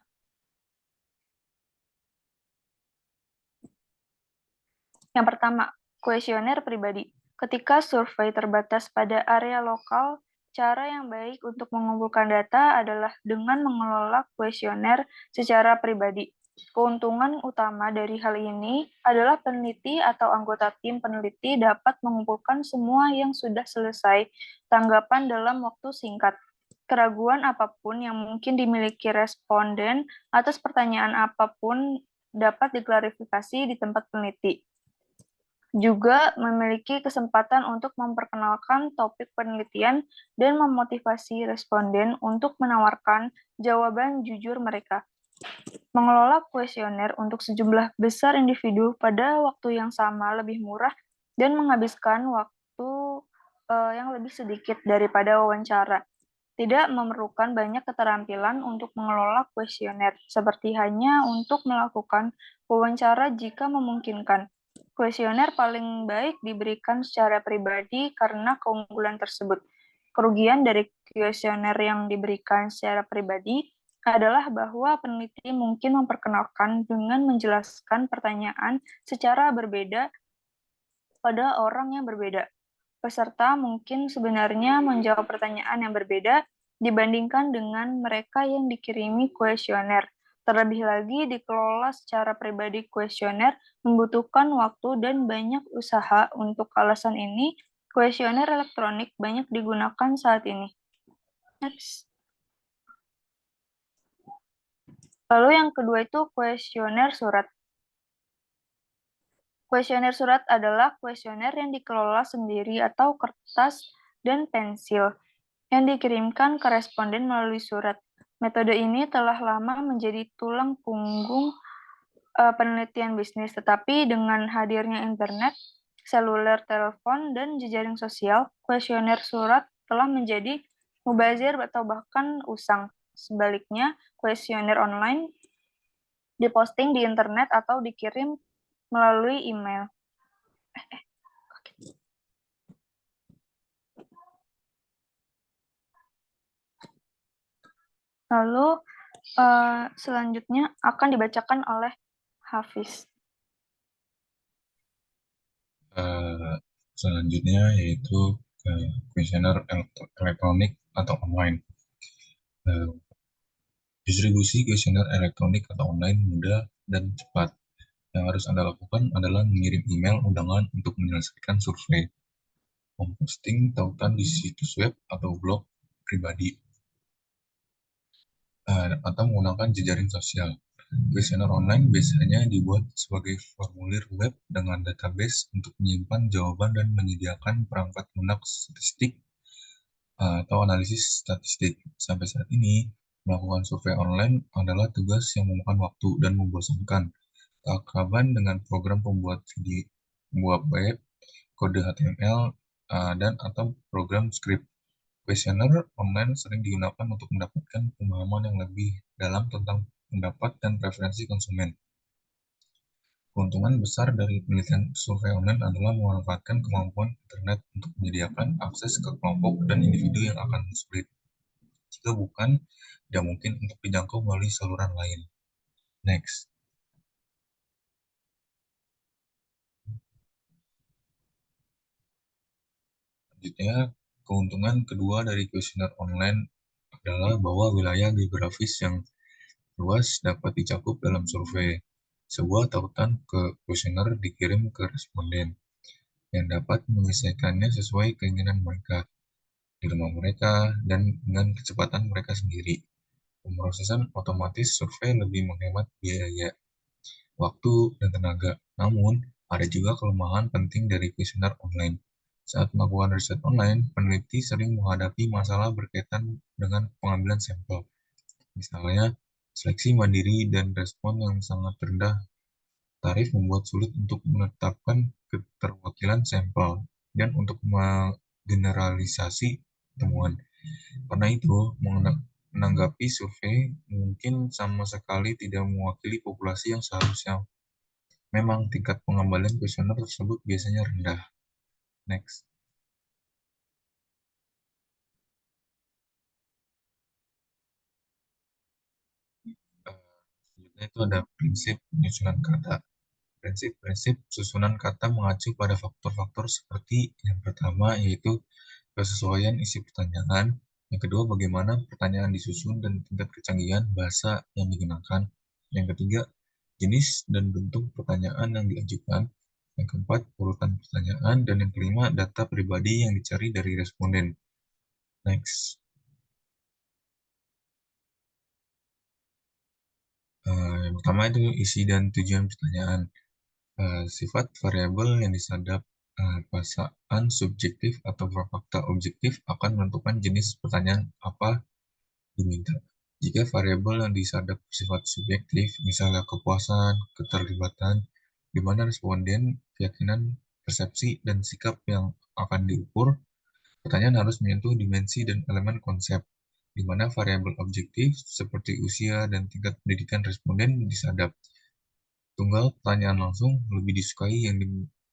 Yang pertama, kuesioner pribadi. Ketika survei terbatas pada area lokal, cara yang baik untuk mengumpulkan data adalah dengan mengelola kuesioner secara pribadi. Keuntungan utama dari hal ini adalah peneliti atau anggota tim peneliti dapat mengumpulkan semua yang sudah selesai tanggapan dalam waktu singkat. Keraguan apapun yang mungkin dimiliki responden atas pertanyaan apapun dapat diklarifikasi di tempat peneliti. Juga memiliki kesempatan untuk memperkenalkan topik penelitian dan memotivasi responden untuk menawarkan jawaban jujur mereka. Mengelola kuesioner untuk sejumlah besar individu pada waktu yang sama lebih murah dan menghabiskan waktu yang lebih sedikit daripada wawancara. Tidak memerlukan banyak keterampilan untuk mengelola kuesioner, seperti hanya untuk melakukan wawancara jika memungkinkan. Kuesioner paling baik diberikan secara pribadi karena keunggulan tersebut. Kerugian dari kuesioner yang diberikan secara pribadi adalah bahwa peneliti mungkin memperkenalkan dengan menjelaskan pertanyaan secara berbeda pada orang yang berbeda. Peserta mungkin sebenarnya menjawab pertanyaan yang berbeda dibandingkan dengan mereka yang dikirimi kuesioner. Terlebih lagi, dikelola secara pribadi kuesioner membutuhkan waktu dan banyak usaha. Untuk alasan ini, kuesioner elektronik banyak digunakan saat ini. Next. Lalu yang kedua itu kuesioner surat. Kuesioner surat adalah kuesioner yang dikelola sendiri atau kertas dan pensil yang dikirimkan ke responden melalui surat. Metode ini telah lama menjadi tulang punggung penelitian bisnis, tetapi dengan hadirnya internet, seluler telepon, dan jejaring sosial, kuesioner surat telah menjadi mubazir atau bahkan usang. Sebaliknya, kuesioner online diposting di internet atau dikirim melalui email. Lalu selanjutnya akan dibacakan oleh Hafiz. Selanjutnya yaitu kuesioner elektronik atau online. Distribusi kuesioner elektronik atau online mudah dan cepat. Yang harus Anda lakukan adalah mengirim email undangan untuk menyelesaikan survei, memposting tautan di situs web atau blog pribadi, atau menggunakan jejaring sosial. Kuesioner online biasanya dibuat sebagai formulir web dengan database untuk menyimpan jawaban dan menyediakan perangkat lunak statistik atau analisis statistik. Sampai saat ini, melakukan survei online adalah tugas yang memakan waktu dan membosankan. Keakraban dengan program pembuat video, pembuat web, kode HTML, dan atau program script. Kuesioner online sering digunakan untuk mendapatkan pemahaman yang lebih dalam tentang pendapat dan preferensi konsumen. Keuntungan besar dari penelitian survei online adalah memanfaatkan kemampuan internet untuk menyediakan akses ke kelompok dan individu yang akan sulit, jika bukan, tidak mungkin untuk dijangkau melalui saluran lain. Next. Selanjutnya, keuntungan kedua dari kuesioner online adalah bahwa wilayah geografis yang luas dapat dicakup dalam survei. Sebuah tautan ke kuesioner dikirim ke responden yang dapat menyelesaikannya sesuai keinginan mereka, di rumah mereka, dan dengan kecepatan mereka sendiri. Pemrosesan otomatis survei lebih menghemat biaya, waktu, dan tenaga. Namun, ada juga kelemahan penting dari kuesioner online. Saat melakukan riset online, peneliti sering menghadapi masalah berkaitan dengan pengambilan sampel. Misalnya, seleksi mandiri dan respon yang sangat rendah tarif membuat sulit untuk menetapkan keterwakilan sampel dan untuk menggeneralisasi temuan. Karena itu, menanggapi survei mungkin sama sekali tidak mewakili populasi yang seharusnya. Memang tingkat pengembalian kuesioner tersebut biasanya rendah. Next. Selanjutnya itu ada prinsip penyusunan kata. Prinsip-prinsip susunan kata mengacu pada faktor-faktor seperti yang pertama yaitu kesesuaian isi pertanyaan, yang kedua bagaimana pertanyaan disusun dan tingkat kecanggihan bahasa yang digunakan, yang ketiga jenis dan bentuk pertanyaan yang diajukan, yang keempat urutan pertanyaan, dan yang kelima data pribadi yang dicari dari responden. Next. Yang pertama itu isi dan tujuan pertanyaan. Sifat variabel yang disadap, perasaan subjektif atau fakta objektif akan menentukan jenis pertanyaan apa diminta. Jika variabel yang disadap bersifat subjektif, misalnya kepuasan, keterlibatan, di mana responden, keyakinan, persepsi, dan sikap yang akan diukur, pertanyaan harus menyentuh dimensi dan elemen konsep, di mana variabel objektif seperti usia dan tingkat pendidikan responden disadap. Tunggal pertanyaan langsung lebih disukai yang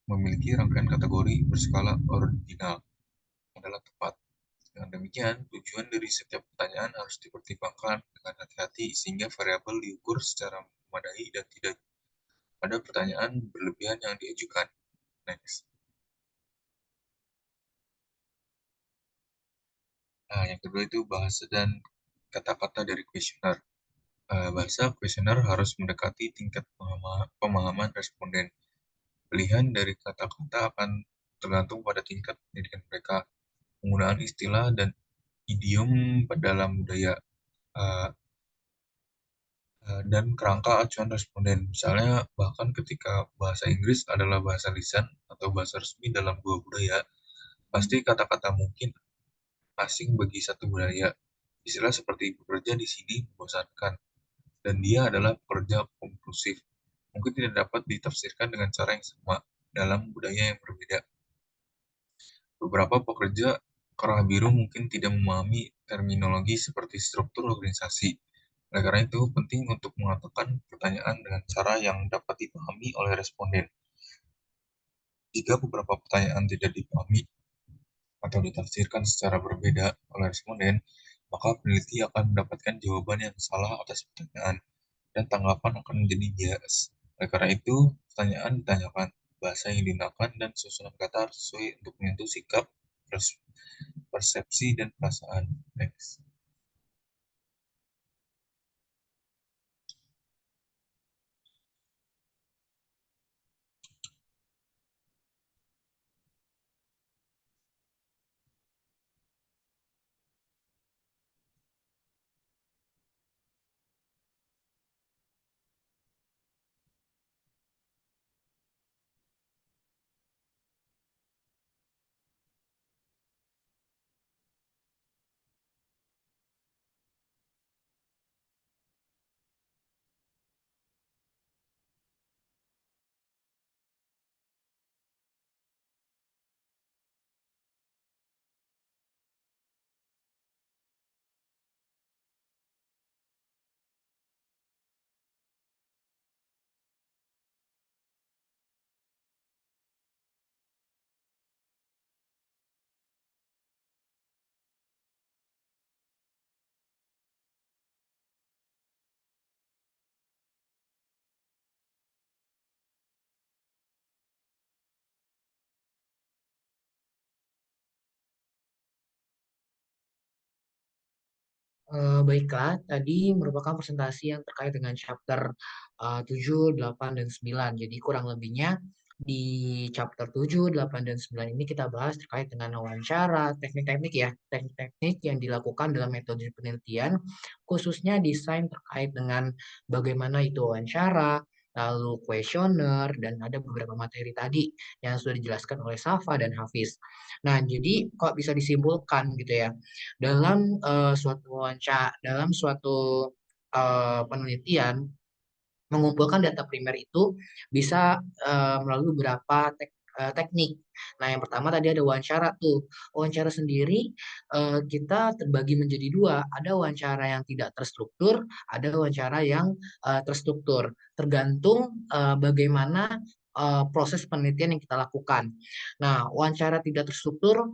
memiliki rangkaian kategori berskala ordinal adalah tepat. Dengan demikian, tujuan dari setiap pertanyaan harus dipertimbangkan dengan hati-hati sehingga variabel diukur secara memadai dan tidak ada pertanyaan berlebihan yang diajukan. Next. Nah, yang kedua itu bahasa dan kata-kata dari kuesioner. Bahasa kuesioner harus mendekati tingkat pemahaman responden. Pilihan dari kata-kata akan tergantung pada tingkat pendidikan mereka. Penggunaan istilah dan idiom dalam budaya uh, dan kerangka acuan responden. Misalnya, bahkan ketika bahasa Inggris adalah bahasa lisan atau bahasa resmi dalam dua budaya, pasti kata-kata mungkin asing bagi satu budaya. Istilah seperti bekerja di sini membosankan, dan dia adalah pekerja konklusif. Mungkin tidak dapat ditafsirkan dengan cara yang sama dalam budaya yang berbeda. Beberapa pekerja kerah biru mungkin tidak memahami terminologi seperti struktur organisasi. Oleh karena itu, penting untuk mengatakan pertanyaan dengan cara yang dapat dipahami oleh responden. Jika beberapa pertanyaan tidak dipahami atau ditafsirkan secara berbeda oleh responden, maka peneliti akan mendapatkan jawaban yang salah atas pertanyaan, dan tanggapan akan menjadi bias. Oleh karena itu, pertanyaan ditanyakan, bahasa yang digunakan, dan susunan kata harus sesuai untuk menyentuh sikap, persepsi, dan perasaan. Next. Baiklah, tadi merupakan presentasi yang terkait dengan chapter 7, 8, dan 9. Jadi kurang lebihnya di chapter 7, 8, dan 9 ini kita bahas terkait dengan wawancara, teknik-teknik ya, teknik-teknik yang dilakukan dalam metode penelitian, khususnya desain terkait dengan bagaimana itu wawancara, lalu kuesioner, dan ada beberapa materi tadi yang sudah dijelaskan oleh Safa dan Hafiz. Nah, jadi kok bisa disimpulkan gitu ya, dalam suatu penelitian mengumpulkan data primer itu bisa melalui beberapa teknik. Nah, yang pertama tadi ada wawancara tuh. Wawancara sendiri kita terbagi menjadi dua. Ada wawancara yang tidak terstruktur, ada wawancara yang terstruktur. Tergantung bagaimana proses penelitian yang kita lakukan. Nah, wawancara tidak terstruktur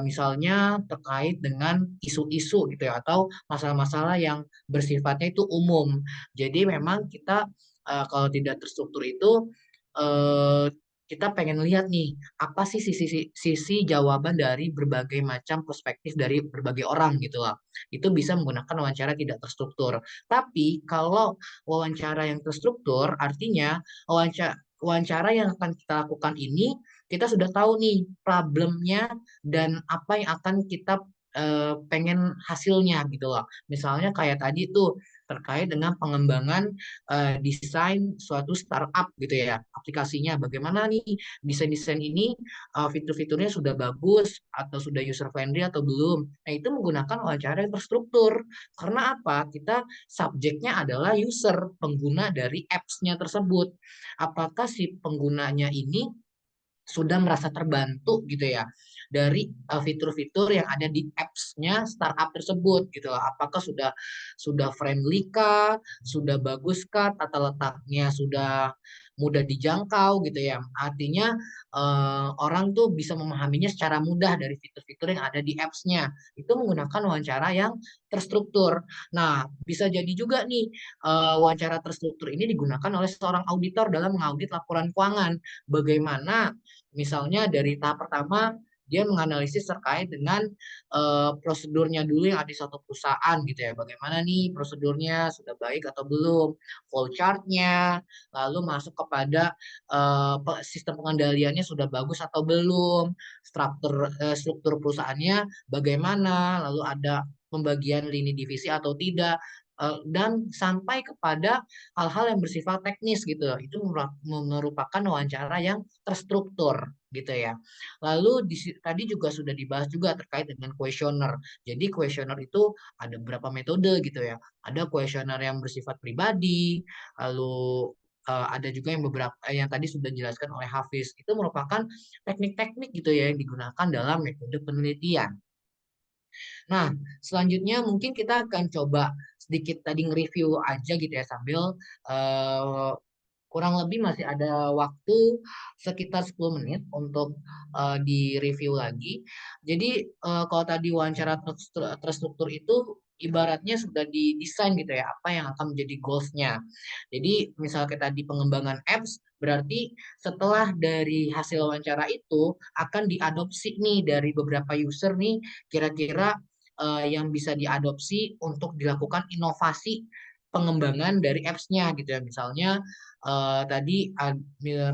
misalnya terkait dengan isu-isu gitu ya, atau masalah-masalah yang bersifatnya itu umum. Jadi memang kita kalau tidak terstruktur itu eh, kita pengen lihat nih apa sih sisi jawaban dari berbagai macam perspektif dari berbagai orang gitu lah. Itu bisa menggunakan wawancara tidak terstruktur. Tapi kalau wawancara yang terstruktur artinya wawancara yang akan kita lakukan ini kita sudah tahu nih problemnya dan apa yang akan kita pengen hasilnya gitu loh. Misalnya kayak tadi tuh terkait dengan pengembangan desain suatu startup gitu ya, aplikasinya. Bagaimana nih desain-desain ini fitur-fiturnya sudah bagus atau sudah user friendly atau belum. Nah, itu menggunakan wawancara yang terstruktur. Karena apa? Kita subjeknya adalah user, pengguna dari apps-nya tersebut. Apakah si penggunanya ini sudah merasa terbantu gitu ya dari fitur-fitur yang ada di apps-nya startup tersebut gitu loh. Apakah sudah friendly kah, sudah bagus kah, tata letaknya sudah mudah dijangkau gitu ya. Artinya orang tuh bisa memahaminya secara mudah dari fitur-fitur yang ada di apps-nya. Itu menggunakan wawancara yang terstruktur. Nah, bisa jadi juga nih wawancara terstruktur ini digunakan oleh seorang auditor dalam mengaudit laporan keuangan. Bagaimana misalnya dari tahap pertama dia menganalisis terkait dengan prosedurnya dulu yang ada di suatu perusahaan gitu ya. Bagaimana nih prosedurnya, sudah baik atau belum, flow chart-nya, lalu masuk kepada sistem pengendaliannya sudah bagus atau belum, struktur perusahaannya bagaimana, lalu ada pembagian lini divisi atau tidak, dan sampai kepada hal-hal yang bersifat teknis gitu. Itu merupakan wawancara yang terstruktur gitu ya. Lalu tadi juga sudah dibahas juga terkait dengan kuesioner. Jadi kuesioner itu ada beberapa metode gitu ya. Ada kuesioner yang bersifat pribadi, lalu ada juga yang beberapa yang tadi sudah dijelaskan oleh Hafiz. Itu merupakan teknik-teknik gitu ya yang digunakan dalam metode penelitian. Nah, selanjutnya mungkin kita akan coba sedikit tadi nge-review aja gitu ya sambil eh, kurang lebih masih ada waktu sekitar 10 menit untuk di-review lagi. Jadi kalau tadi wawancara terstruktur itu ibaratnya sudah didesain gitu ya, apa yang akan menjadi goals-nya. Jadi misalnya kayak tadi pengembangan apps, berarti setelah dari hasil wawancara itu akan diadopsi nih dari beberapa user nih, kira-kira yang bisa diadopsi untuk dilakukan inovasi pengembangan dari apps-nya gitu ya. Misalnya tadi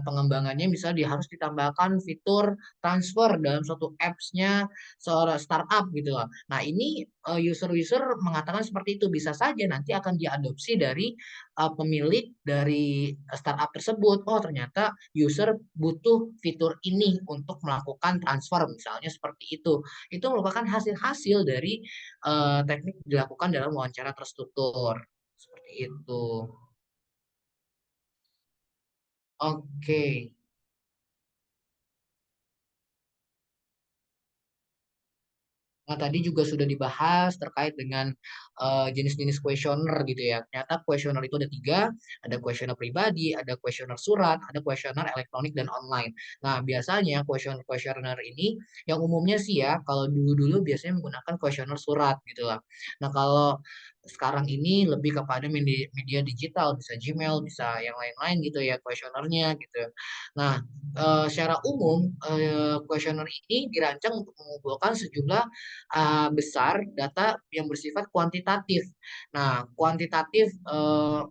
pengembangannya misalnya harus ditambahkan fitur transfer dalam suatu apps-nya seorang startup gitu loh. Nah, ini user-user mengatakan seperti itu, bisa saja nanti akan diadopsi dari pemilik dari startup tersebut. Oh, ternyata user butuh fitur ini untuk melakukan transfer misalnya seperti itu. Itu merupakan hasil-hasil dari teknik dilakukan dalam wawancara terstruktur. Seperti itu. Oke. Nah, tadi juga sudah dibahas terkait dengan jenis-jenis kuesioner gitu ya. Ternyata kuesioner itu ada tiga, ada kuesioner pribadi, ada kuesioner surat, ada kuesioner elektronik dan online. Nah, biasanya kuesioner ini yang umumnya sih ya, kalau dulu-dulu biasanya menggunakan kuesioner surat gitu lah. Nah, kalau sekarang ini lebih kepada media digital, bisa Gmail, bisa yang lain-lain gitu ya kuesionernya gitu. Nah, secara umum kuesioner ini dirancang untuk mengumpulkan sejumlah besar data yang bersifat kuantitatif. Nah, kuantitatif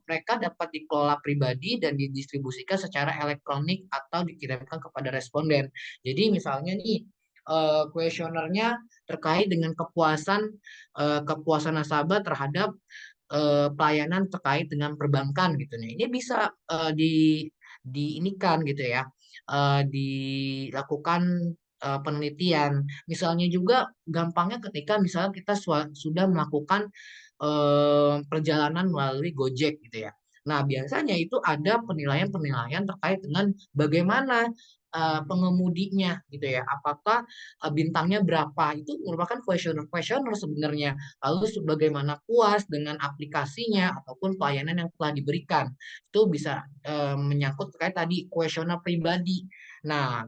mereka dapat dikelola pribadi dan didistribusikan secara elektronik atau dikirimkan kepada responden. Jadi misalnya nih kuesionernya terkait dengan kepuasan nasabah terhadap pelayanan terkait dengan perbankan gitu nih. Ini bisa diinikan gitu ya, dilakukan penelitian. Misalnya juga gampangnya ketika misalnya kita sudah melakukan perjalanan melalui Gojek gitu ya. Nah, biasanya itu ada penilaian-penilaian terkait dengan bagaimana pengemudinya gitu ya. Apakah bintangnya berapa? Itu merupakan kuesioner sebenarnya. Lalu bagaimana puas dengan aplikasinya ataupun pelayanan yang telah diberikan. Itu bisa menyangkut terkait tadi kuesioner pribadi. Nah,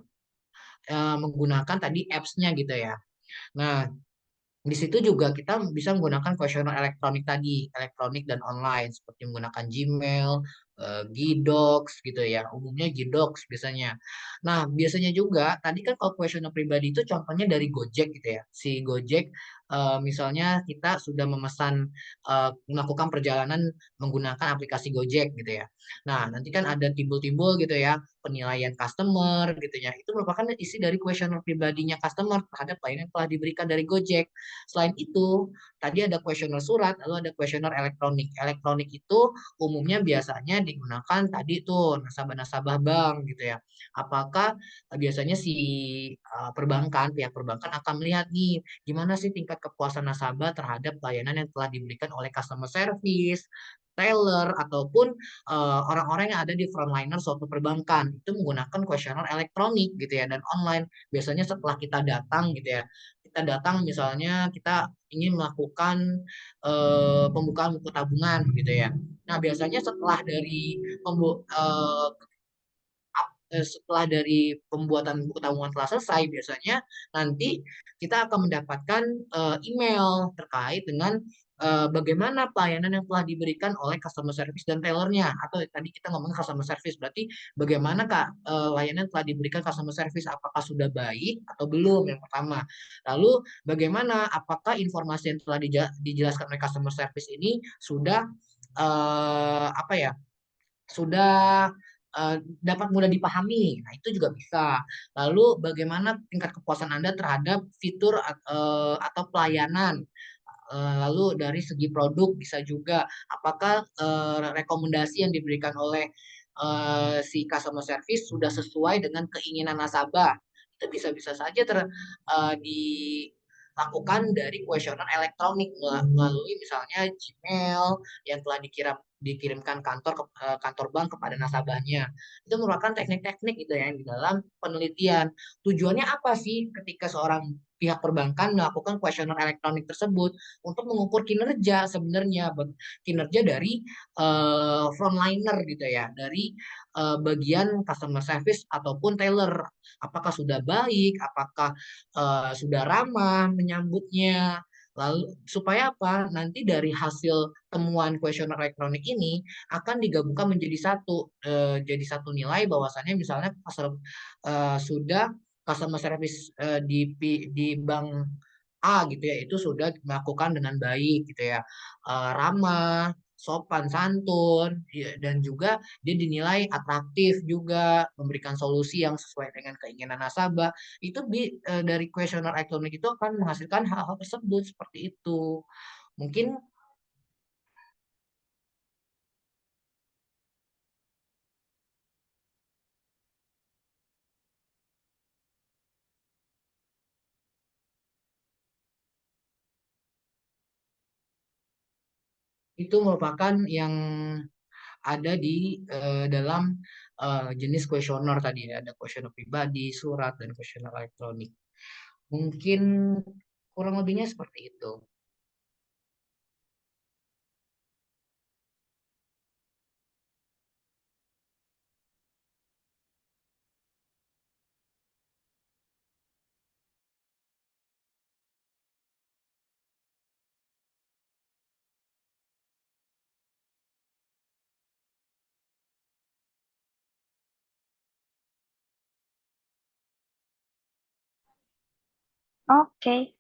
menggunakan tadi apps-nya gitu ya. Nah, di situ juga kita bisa menggunakan kuesioner elektronik tadi, elektronik dan online seperti menggunakan Gmail, Gdocs gitu ya. Umumnya Gdocs biasanya. Nah, biasanya juga tadi kan kalau kuesioner pribadi itu contohnya dari Gojek gitu ya. Si Gojek misalnya kita sudah memesan melakukan perjalanan menggunakan aplikasi Gojek gitu ya. Nah, nanti kan ada timbul-timbul gitu ya penilaian customer gitu ya. Itu merupakan isi dari kuesioner pribadinya customer terhadap pelayanan yang telah diberikan dari Gojek. Selain itu, tadi ada kuesioner surat, lalu ada kuesioner elektronik. Elektronik itu umumnya biasanya digunakan tadi tuh nasabah-nasabah bank gitu ya. Apakah biasanya si pihak perbankan akan melihat nih gimana sih tingkat kepuasan nasabah terhadap layanan yang telah diberikan oleh customer service, teller ataupun orang-orang yang ada di frontliner suatu perbankan itu menggunakan kuesioner elektronik gitu ya dan online. Biasanya setelah kita datang gitu ya, kita datang misalnya kita ingin melakukan pembukaan buku tabungan gitu ya. Nah, biasanya setelah dari pembuatan buku tabungan telah selesai, biasanya nanti kita akan mendapatkan email terkait dengan bagaimana pelayanan yang telah diberikan oleh customer service dan tellernya, atau tadi kita ngomong customer service, berarti bagaimana Kak layanan yang telah diberikan customer service, apakah sudah baik atau belum, yang pertama. Lalu bagaimana, apakah informasi yang telah dijelaskan oleh customer service ini sudah apa ya, sudah dapat mudah dipahami. Nah, itu juga bisa. Lalu bagaimana tingkat kepuasan Anda terhadap fitur atau pelayanan. Lalu dari segi produk bisa juga, apakah rekomendasi yang diberikan oleh si customer service sudah sesuai dengan keinginan nasabah. Itu bisa-bisa saja dilakukan dari kuesioner elektronik melalui misalnya Gmail yang telah dikirimkan kantor bank kepada nasabahnya. Itu merupakan teknik-teknik gitu ya yang di dalam penelitian. Tujuannya apa sih ketika seorang pihak perbankan melakukan kuesioner elektronik tersebut? Untuk mengukur kinerja sebenarnya, kinerja dari frontliner gitu ya, dari bagian customer service ataupun teller, apakah sudah baik, apakah sudah ramah menyambutnya. Lalu supaya apa? Nanti dari hasil temuan kuesioner elektronik ini akan digabungkan menjadi satu, jadi satu nilai bahwasannya misalnya sudah customer service di bank A gitu ya, itu sudah melakukan dengan baik gitu ya, ramah, sopan santun, ya, dan juga dia dinilai atraktif juga, memberikan solusi yang sesuai dengan keinginan nasabah. Itu dari kuesioner elektronik itu akan menghasilkan hal-hal tersebut seperti itu. Mungkin itu merupakan yang ada di dalam jenis kuesioner tadi ya. Ada kuesioner pribadi, surat, dan kuesioner elektronik. Mungkin kurang lebihnya seperti itu. Oke.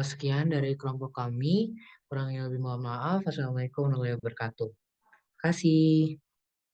Sekian dari kelompok kami. Kurang lebih mohon maaf. Assalamualaikum warahmatullahi wabarakatuh. Terima kasih.